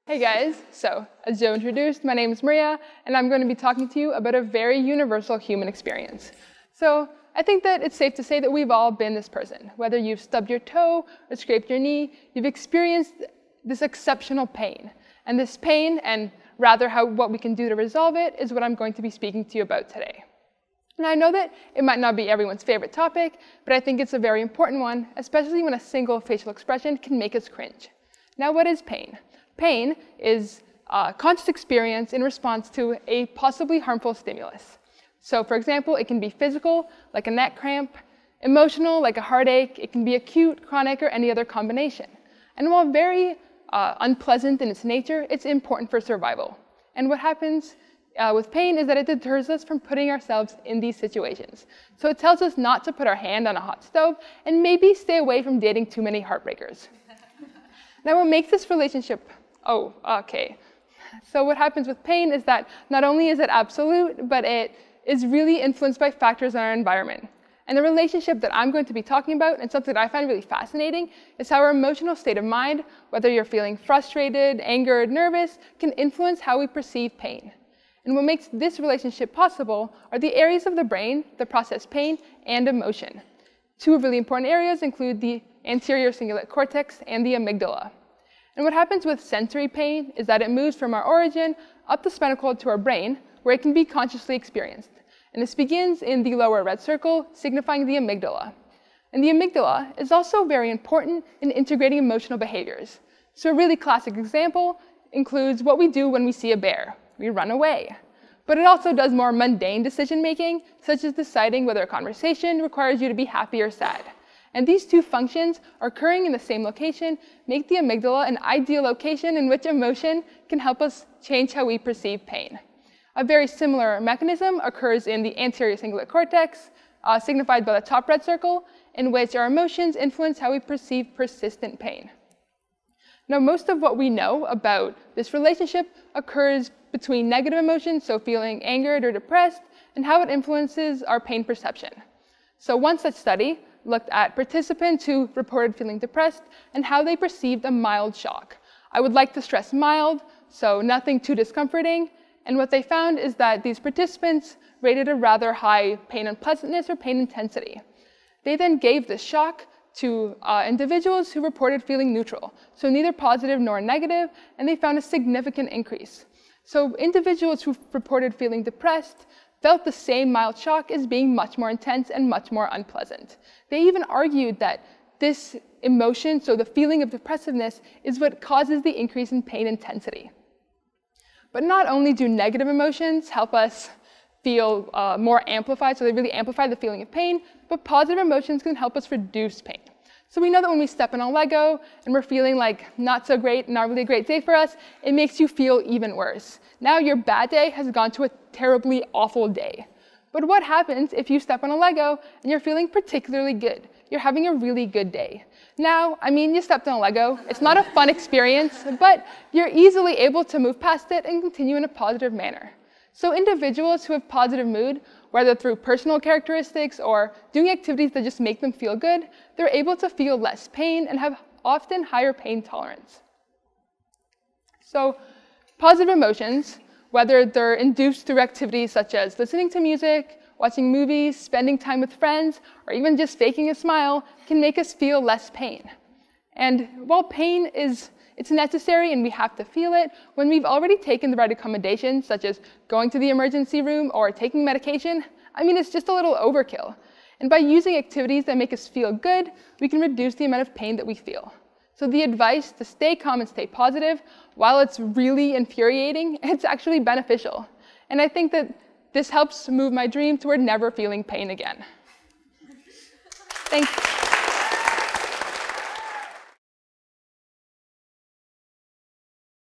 Hey guys, so as Joe introduced, my name is Marija, and I'm going to be talking to you about a very universal human experience. So I think that it's safe to say that we've all been this person. Whether you've stubbed your toe or scraped your knee, you've experienced this exceptional pain. And this pain, and rather what we can do to resolve it, is what I'm going to be speaking to you about today. Now I know that it might not be everyone's favorite topic, but I think it's a very important one, especially when a single facial expression can make us cringe. Now what is pain? Pain is a conscious experience in response to a possibly harmful stimulus. So for example, it can be physical, like a neck cramp, emotional, like a heartache, it can be acute, chronic, or any other combination. And while very unpleasant in its nature, it's important for survival. And what happens with pain is that it deters us from putting ourselves in these situations. So it tells us not to put our hand on a hot stove and maybe stay away from dating too many heartbreakers. Now what makes this relationship So what happens with pain is that not only is it absolute, but it is really influenced by factors in our environment. And the relationship that I'm going to be talking about, and something that I find really fascinating, is how our emotional state of mind, whether you're feeling frustrated, angered, nervous, can influence how we perceive pain. And what makes this relationship possible are the areas of the brain that process pain and emotion. Two really important areas include the anterior cingulate cortex and the amygdala. And what happens with sensory pain is that it moves from our origin up the spinal cord to our brain, where it can be consciously experienced. And this begins in the lower red circle, signifying the amygdala. And the amygdala is also very important in integrating emotional behaviors. So a really classic example includes what we do when we see a bear. We run away. But it also does more mundane decision-making, such as deciding whether a conversation requires you to be happy or sad. And these two functions, occurring in the same location, make the amygdala an ideal location in which emotion can help us change how we perceive pain. A very similar mechanism occurs in the anterior cingulate cortex, signified by the top red circle, in which our emotions influence how we perceive persistent pain. Now, most of what we know about this relationship occurs between negative emotions, so feeling angered or depressed, and how it influences our pain perception. So one such study looked at participants who reported feeling depressed and how they perceived a mild shock. I would like to stress mild, so nothing too discomforting. And what they found is that these participants rated a rather high pain unpleasantness or pain intensity. They then gave this shock to individuals who reported feeling neutral, so neither positive nor negative, and they found a significant increase. So individuals who reported feeling depressed felt the same mild shock as being much more intense and much more unpleasant. They even argued that this emotion, so the feeling of depressiveness, is what causes the increase in pain intensity. But not only do negative emotions help us feel more amplified, so they really amplify the feeling of pain, but positive emotions can help us reduce pain. So we know that when we step on a Lego and we're feeling like not so great, not really a great day for us, it makes you feel even worse. Now your bad day has gone to a terribly awful day. But what happens if you step on a Lego and you're feeling particularly good? You're having a really good day. Now, you stepped on a Lego. It's not a fun experience, but you're easily able to move past it and continue in a positive manner. So individuals who have positive mood, whether through personal characteristics or doing activities that just make them feel good, they're able to feel less pain and have often higher pain tolerance. So positive emotions, whether they're induced through activities such as listening to music, watching movies, spending time with friends, or even just faking a smile, can make us feel less pain. And while pain it's necessary and we have to feel it, when we've already taken the right accommodations, such as going to the emergency room or taking medication, it's just a little overkill. And by using activities that make us feel good, we can reduce the amount of pain that we feel. So the advice to stay calm and stay positive, while it's really infuriating, it's actually beneficial. And I think that this helps move my dream toward never feeling pain again. Thanks.